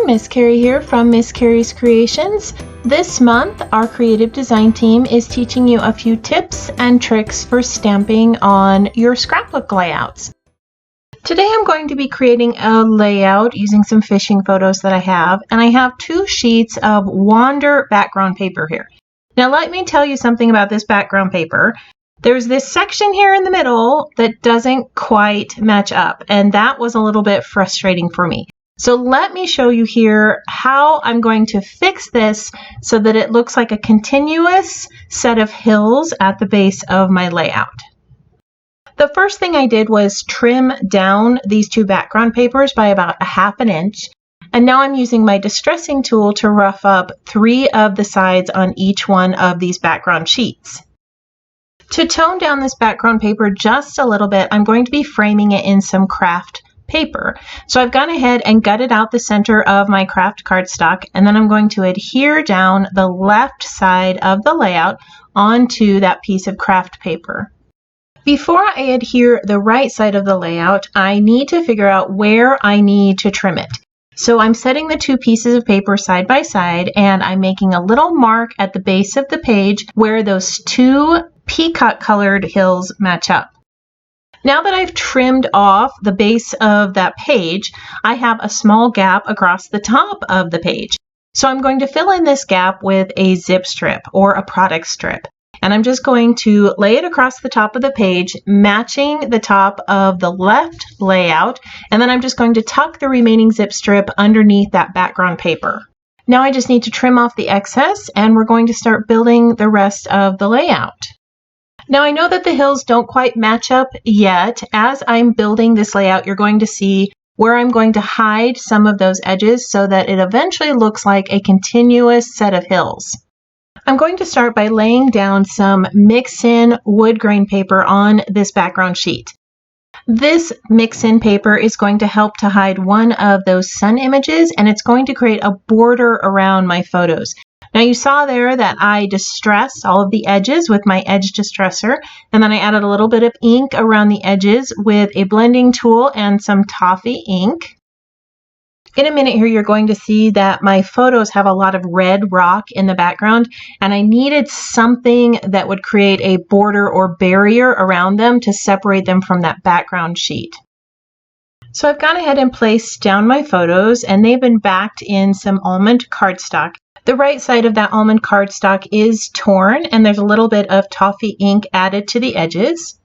everyone, Miss Carrie here from Miss Carrie's Creations. This month, our creative design team is teaching you a few tips and tricks for stamping on your scrapbook layouts. Today I'm going to be creating a layout using some fishing photos that I have, and I have 2 sheets of Wander background paper here. Now let me tell you something about this background paper. There's this section here in the middle that doesn't quite match up, and that was a little bit frustrating for me. So let me show you here how I'm going to fix this so that it looks like a continuous set of hills at the base of my layout. The first thing I did was trim down these 2 background papers by about 1/2 inch. And now I'm using my distressing tool to rough up 3 of the sides on each one of these background sheets. To tone down this background paper just a little bit, I'm going to be framing it in some craft paper. So I've gone ahead and gutted out the center of my craft cardstock, and then I'm going to adhere down the left side of the layout onto that piece of craft paper. Before I adhere the right side of the layout, I need to figure out where I need to trim it. So I'm setting the 2 pieces of paper side by side, and I'm making a little mark at the base of the page where those 2 peacock colored hills match up. Now that I've trimmed off the base of that page, I have a small gap across the top of the page. So I'm going to fill in this gap with a zip strip or a product strip. And I'm just going to lay it across the top of the page, matching the top of the left layout. And then I'm just going to tuck the remaining zip strip underneath that background paper. Now I just need to trim off the excess, and we're going to start building the rest of the layout. Now I know that the hills don't quite match up yet. As I'm building this layout, you're going to see where I'm going to hide some of those edges so that it eventually looks like a continuous set of hills. I'm going to start by laying down some mix-in wood grain paper on this background sheet. This mix-in paper is going to help to hide one of those sun images, and it's going to create a border around my photos. Now you saw there that I distressed all of the edges with my edge distresser, and then I added a little bit of ink around the edges with a blending tool and some toffee ink. In a minute here, you're going to see that my photos have a lot of red rock in the background, and I needed something that would create a border or barrier around them to separate them from that background sheet. So I've gone ahead and placed down my photos, and they've been backed in some almond cardstock. The right side of that almond cardstock is torn, and there's a little bit of toffee ink added to the edges.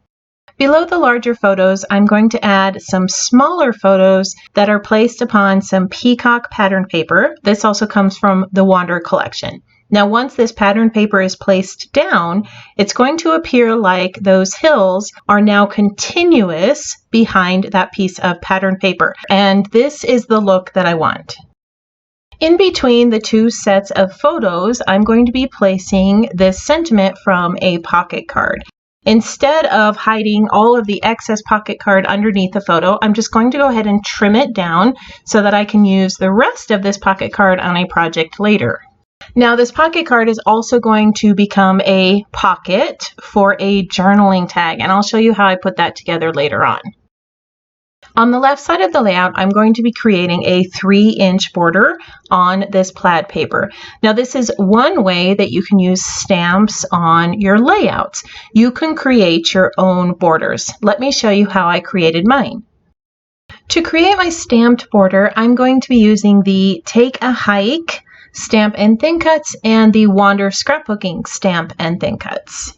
Below the larger photos, I'm going to add some smaller photos that are placed upon some peacock pattern paper. This also comes from the Wander collection. Now, once this pattern paper is placed down, it's going to appear like those hills are now continuous behind that piece of pattern paper. And this is the look that I want. In between the 2 sets of photos, I'm going to be placing this sentiment from a pocket card. Instead of hiding all of the excess pocket card underneath the photo, I'm just going to go ahead and trim it down so that I can use the rest of this pocket card on a project later. Now, this pocket card is also going to become a pocket for a journaling tag, and I'll show you how I put that together later on. On the left side of the layout, I'm going to be creating a 3-inch border on this plaid paper. Now, this is one way that you can use stamps on your layouts. You can create your own borders. Let me show you how I created mine. To create my stamped border, I'm going to be using the Take a Hike Stamp and Thin Cuts and the Wander Scrapbooking Stamp and Thin Cuts.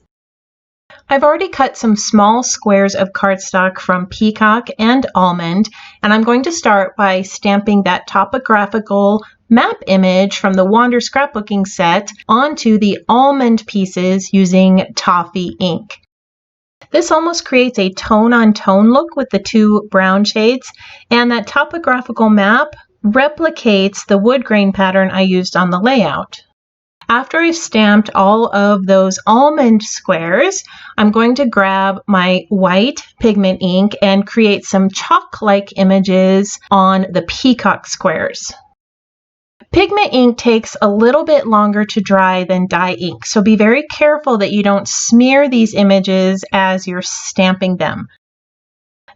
I've already cut some small squares of cardstock from peacock and almond, and I'm going to start by stamping that topographical map image from the Wander scrapbooking set onto the almond pieces using toffee ink. This almost creates a tone-on-tone look with the 2 brown shades, and that topographical map replicates the wood grain pattern I used on the layout. After I've stamped all of those almond squares, I'm going to grab my white pigment ink and create some chalk-like images on the peacock squares. Pigment ink takes a little bit longer to dry than dye ink, so be very careful that you don't smear these images as you're stamping them.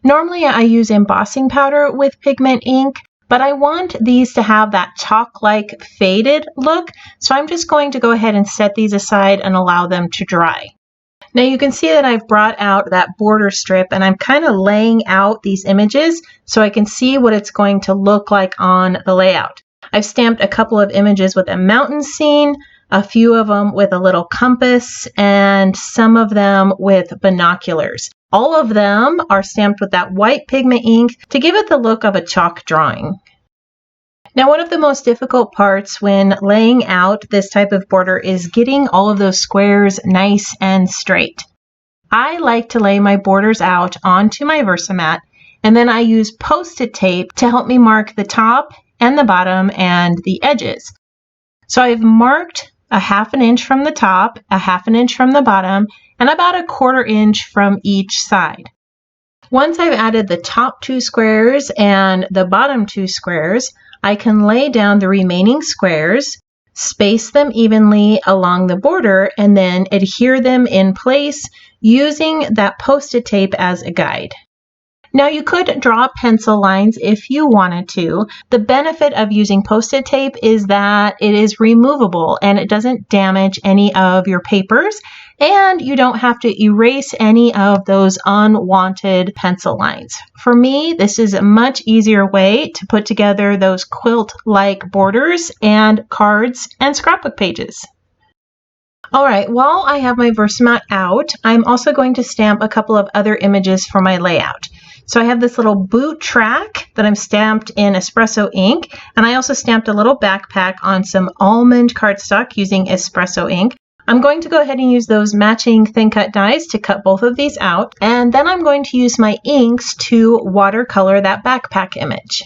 Normally I use embossing powder with pigment ink, but I want these to have that chalk-like faded look, so I'm just going to go ahead and set these aside and allow them to dry. Now you can see that I've brought out that border strip and I'm kind of laying out these images so I can see what it's going to look like on the layout. I've stamped a couple of images with a mountain scene, a few of them with a little compass, and some of them with binoculars. All of them are stamped with that white pigment ink to give it the look of a chalk drawing. Now, one of the most difficult parts when laying out this type of border is getting all of those squares nice and straight. I like to lay my borders out onto my Versamat, and then I use Post-it tape to help me mark the top and the bottom and the edges. So I've marked a 1/2 inch from the top, a 1/2 inch from the bottom, and about a 1/4 inch from each side. Once I've added the top 2 squares and the bottom 2 squares, I can lay down the remaining squares, space them evenly along the border, and then adhere them in place using that Post-it tape as a guide. Now you could draw pencil lines if you wanted to. The benefit of using Post-it tape is that it is removable and it doesn't damage any of your papers, and you don't have to erase any of those unwanted pencil lines. For me, this is a much easier way to put together those quilt-like borders and cards and scrapbook pages. All right, while I have my Versamat out, I'm also going to stamp a couple of other images for my layout. So I have this little boot track that I'm stamped in espresso ink, and I also stamped a little backpack on some almond cardstock using espresso ink. I'm going to go ahead and use those matching thin cut dies to cut both of these out, and then I'm going to use my inks to watercolor that backpack image.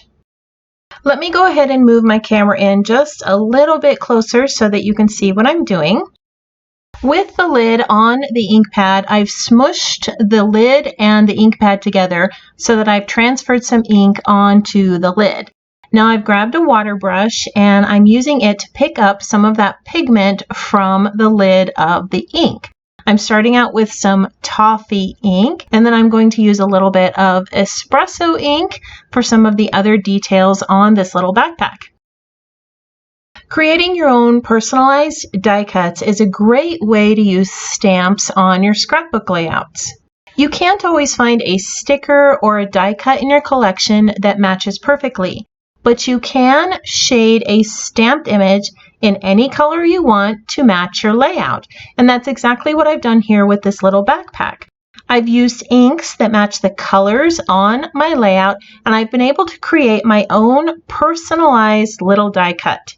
Let me go ahead and move my camera in just a little bit closer so that you can see what I'm doing. With the lid on the ink pad, I've smushed the lid and the ink pad together so that I've transferred some ink onto the lid. Now I've grabbed a water brush and I'm using it to pick up some of that pigment from the lid of the ink. I'm starting out with some toffee ink, and then I'm going to use a little bit of espresso ink for some of the other details on this little backpack. Creating your own personalized die cuts is a great way to use stamps on your scrapbook layouts. You can't always find a sticker or a die cut in your collection that matches perfectly, but you can shade a stamped image in any color you want to match your layout. And that's exactly what I've done here with this little backpack. I've used inks that match the colors on my layout, and I've been able to create my own personalized little die cut.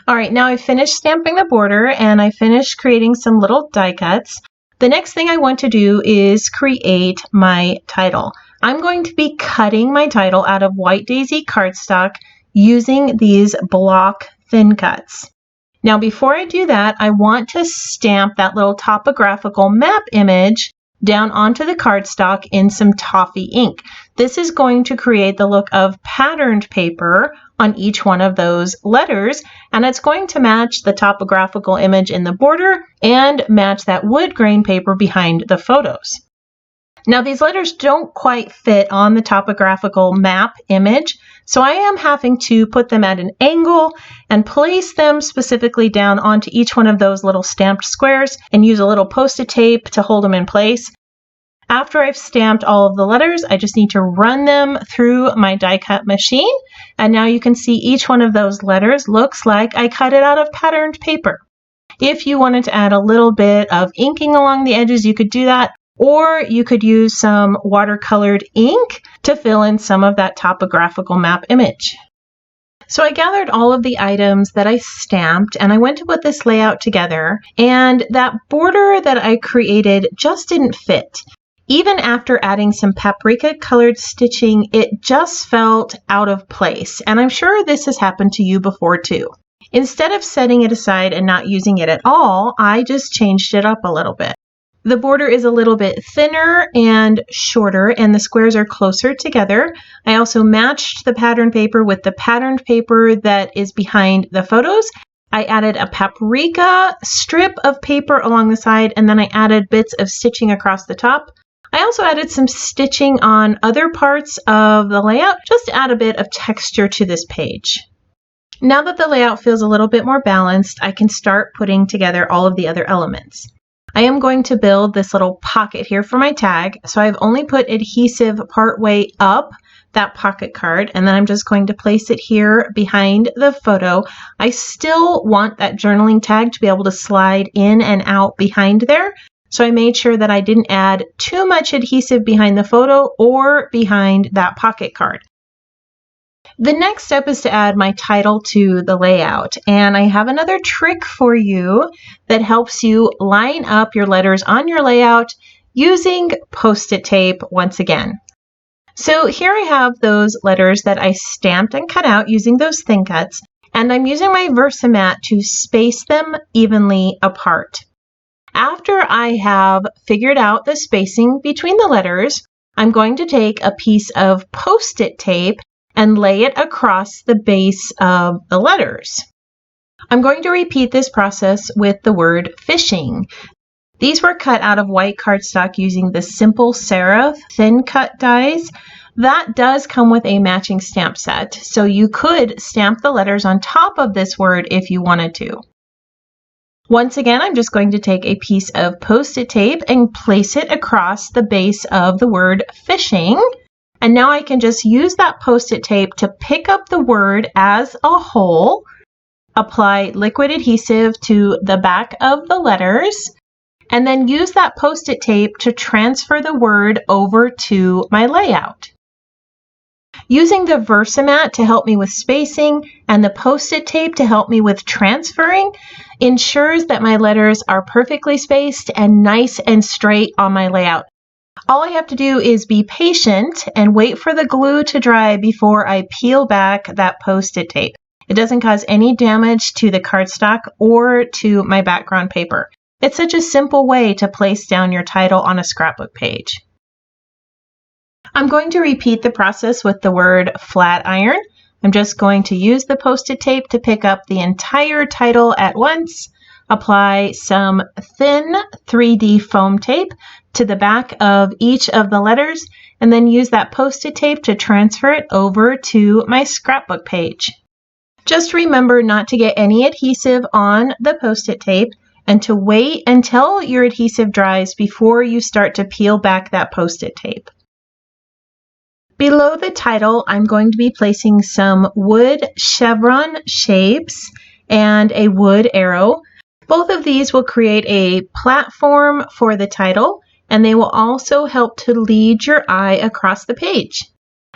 All right, now I've finished stamping the border and I finished creating some little die cuts. The next thing I want to do is create my title. I'm going to be cutting my title out of White Daisy cardstock using these block thin cuts. Now, before I do that, I want to stamp that little topographical map image down onto the cardstock in some toffee ink. This is going to create the look of patterned paper on each one of those letters, and it's going to match the topographical image in the border and match that wood grain paper behind the photos. Now, these letters don't quite fit on the topographical map image, so I am having to put them at an angle and place them specifically down onto each one of those little stamped squares and use a little Post-it tape to hold them in place. After I've stamped all of the letters, I just need to run them through my die cut machine, and now you can see each one of those letters looks like I cut it out of patterned paper. If you wanted to add a little bit of inking along the edges, you could do that. Or you could use some watercolored ink to fill in some of that topographical map image. So I gathered all of the items that I stamped and I went to put this layout together, and that border that I created just didn't fit. Even after adding some paprika colored stitching, it just felt out of place, and I'm sure this has happened to you before too. Instead of setting it aside and not using it at all, I just changed it up a little bit. The border is a little bit thinner and shorter, and the squares are closer together. I also matched the pattern paper with the patterned paper that is behind the photos. I added a paprika strip of paper along the side, and then I added bits of stitching across the top. I also added some stitching on other parts of the layout just to add a bit of texture to this page. Now that the layout feels a little bit more balanced, I can start putting together all of the other elements. I am going to build this little pocket here for my tag, so I've only put adhesive part way up that pocket card, and then I'm just going to place it here behind the photo. I still want that journaling tag to be able to slide in and out behind there, so I made sure that I didn't add too much adhesive behind the photo or behind that pocket card. The next step is to add my title to the layout, and I have another trick for you that helps you line up your letters on your layout using Post-it tape once again. So here I have those letters that I stamped and cut out using those thin cuts, and I'm using my Versamat to space them evenly apart. After I have figured out the spacing between the letters, I'm going to take a piece of Post-it tape and lay it across the base of the letters. I'm going to repeat this process with the word fishing. These were cut out of white cardstock using the Simple Serif thin cut dies. That does come with a matching stamp set, so you could stamp the letters on top of this word if you wanted to. Once again, I'm just going to take a piece of Post-it tape and place it across the base of the word fishing. And now I can just use that Post-it tape to pick up the word as a whole, apply liquid adhesive to the back of the letters, and then use that Post-it tape to transfer the word over to my layout. Using the Versamat to help me with spacing and the Post-it tape to help me with transferring ensures that my letters are perfectly spaced and nice and straight on my layout. All I have to do is be patient and wait for the glue to dry before I peel back that Post-it tape. It doesn't cause any damage to the cardstock or to my background paper. It's such a simple way to place down your title on a scrapbook page. I'm going to repeat the process with the word flat iron. I'm just going to use the Post-it tape to pick up the entire title at once, apply some thin 3D foam tape to the back of each of the letters, and then use that Post-it tape to transfer it over to my scrapbook page. Just remember not to get any adhesive on the Post-it tape and to wait until your adhesive dries before you start to peel back that Post-it tape. Below the title, I'm going to be placing some wood chevron shapes and a wood arrow. Both of these will create a platform for the title, and they will also help to lead your eye across the page.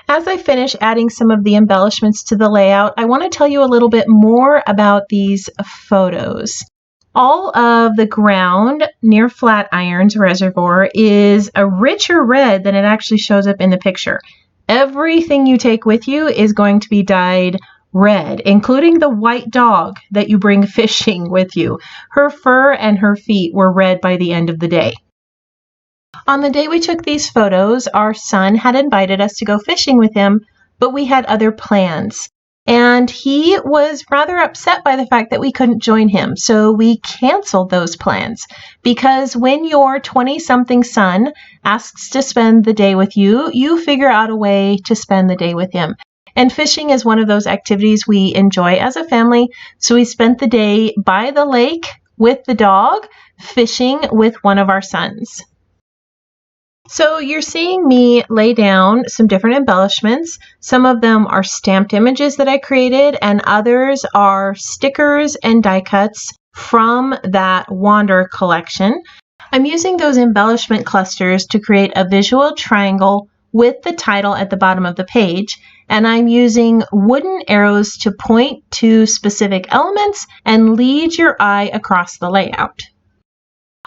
As I finish adding some of the embellishments to the layout, I want to tell you a little bit more about these photos. All of the ground near Flatiron's reservoir is a richer red than it actually shows up in the picture. Everything you take with you is going to be dyed red, including the white dog that you bring fishing with you. Her fur and her feet were red by the end of the day. On the day we took these photos, our son had invited us to go fishing with him, but we had other plans. And he was rather upset by the fact that we couldn't join him, so we canceled those plans. Because when your 20-something son asks to spend the day with you, you figure out a way to spend the day with him. And fishing is one of those activities we enjoy as a family, so we spent the day by the lake with the dog, fishing with one of our sons. So you're seeing me lay down some different embellishments. Some of them are stamped images that I created, and others are stickers and die cuts from that Wander collection. I'm using those embellishment clusters to create a visual triangle with the title at the bottom of the page, and I'm using wooden arrows to point to specific elements and lead your eye across the layout.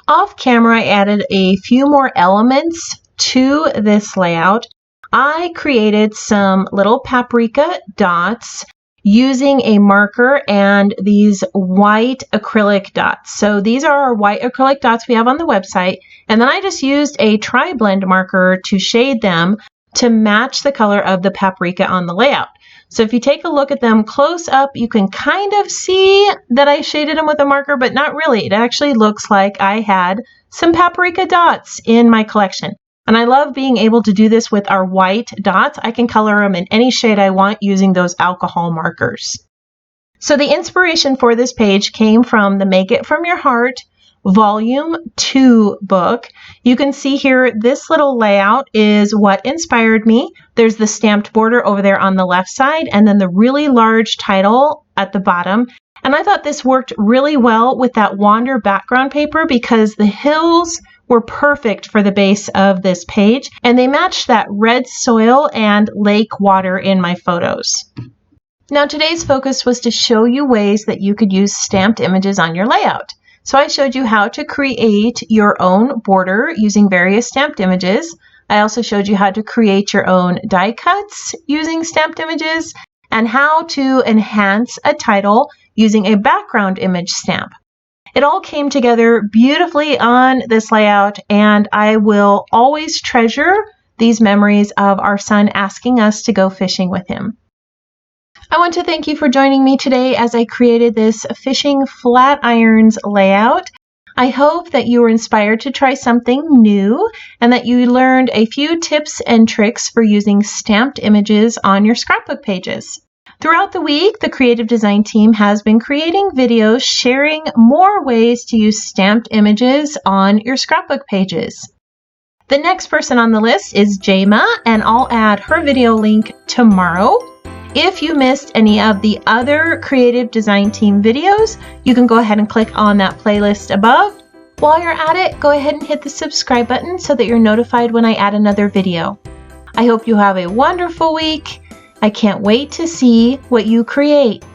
Off camera, I added a few more elements to this layout. I created some little paprika dots using a marker and these white acrylic dots. So these are our white acrylic dots we have on the website, and then I just used a tri-blend marker to shade them to match the color of the paprika on the layout. So if you take a look at them close up, you can kind of see that I shaded them with a marker, but not really. It actually looks like I had some paprika dots in my collection. And I love being able to do this with our white dots. I can color them in any shade I want using those alcohol markers. So the inspiration for this page came from the Make It From Your Heart Volume 2 book. You can see here this little layout is what inspired me. There's the stamped border over there on the left side and then the really large title at the bottom. And I thought this worked really well with that Wander background paper because the hills were perfect for the base of this page, and they matched that red soil and lake water in my photos. Now today's focus was to show you ways that you could use stamped images on your layout. So I showed you how to create your own border using various stamped images. I also showed you how to create your own die cuts using stamped images and how to enhance a title using a background image stamp. It all came together beautifully on this layout, and I will always treasure these memories of our son asking us to go fishing with him. I want to thank you for joining me today as I created this fishing flat irons layout. I hope that you were inspired to try something new and that you learned a few tips and tricks for using stamped images on your scrapbook pages. Throughout the week, the creative design team has been creating videos sharing more ways to use stamped images on your scrapbook pages. The next person on the list is Jema, and I'll add her video link tomorrow. If you missed any of the other creative design team videos, you can go ahead and click on that playlist above. While you're at it, go ahead and hit the subscribe button so that you're notified when I add another video. I hope you have a wonderful week. I can't wait to see what you create.